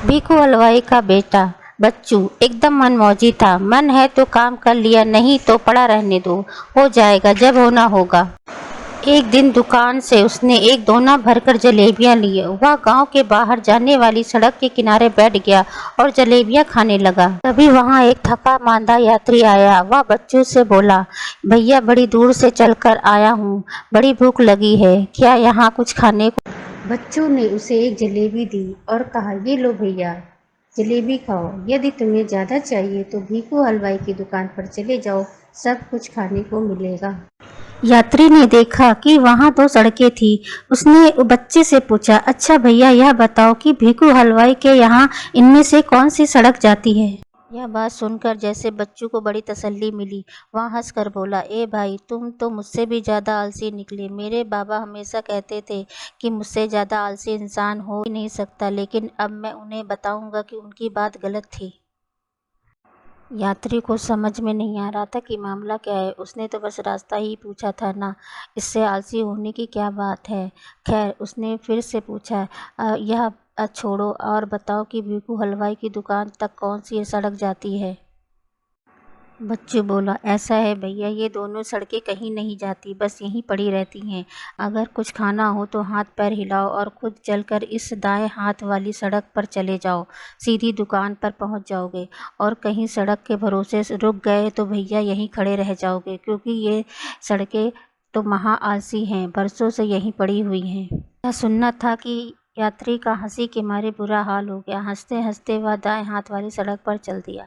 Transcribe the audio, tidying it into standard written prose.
भीखू हलवाई का बेटा बच्चू एकदम मनमौजी था। मन है तो काम कर लिया, नहीं तो पड़ा रहने दो, हो जाएगा जब होना होगा। एक दिन दुकान से उसने एक दोना भरकर जलेबियां लिए। वह गांव के बाहर जाने वाली सड़क के किनारे बैठ गया और जलेबियां खाने लगा। तभी वहां एक थका मांदा यात्री आया। वह बच्चू से बोला, भैया बड़ी दूर से चलकर आया हूँ, बड़ी भूख लगी है, क्या यहाँ कुछ खाने को? बच्चू ने उसे एक जलेबी दी और कहा, ये लो भैया, जलेबी खाओ। यदि तुम्हें ज़्यादा चाहिए तो भीखू हलवाई की दुकान पर चले जाओ, सब कुछ खाने को मिलेगा। यात्री ने देखा कि वहां दो सड़कें थी। उसने बच्चे से पूछा, अच्छा भैया यह बताओ कि भीखू हलवाई के यहाँ इनमें से कौन सी सड़क जाती है? यह बात सुनकर जैसे बच्चू को बड़ी तसल्ली मिली। वह हंसकर बोला, ए भाई, तुम तो मुझसे भी ज़्यादा आलसी निकले। मेरे बाबा हमेशा कहते थे कि मुझसे ज़्यादा आलसी इंसान हो ही नहीं सकता, लेकिन अब मैं उन्हें बताऊंगा कि उनकी बात गलत थी। यात्री को समझ में नहीं आ रहा था कि मामला क्या है। उसने तो बस रास्ता ही पूछा था ना, इससे आलसी होने की क्या बात है। खैर, उसने फिर से पूछा, यह छोड़ो और बताओ कि भीखू हलवाई की दुकान तक कौन सी सड़क जाती है? बच्चू बोला, ऐसा है भैया, ये दोनों सड़कें कहीं नहीं जाती, बस यहीं पड़ी रहती हैं। अगर कुछ खाना हो तो हाथ पैर हिलाओ और खुद चलकर इस दाएं हाथ वाली सड़क पर चले जाओ, सीधी दुकान पर पहुंच जाओगे। और कहीं सड़क के भरोसे से रुक गए तो भैया यहीं खड़े रह जाओगे, क्योंकि ये सड़कें तो महा आलसी हैं, बरसों से यहीं पड़ी हुई हैं। यह सुनना था कि यात्री का हंसी के मारे बुरा हाल हो गया। हंसते हंसते वह दाएं हाथ वाली सड़क पर चल दिया।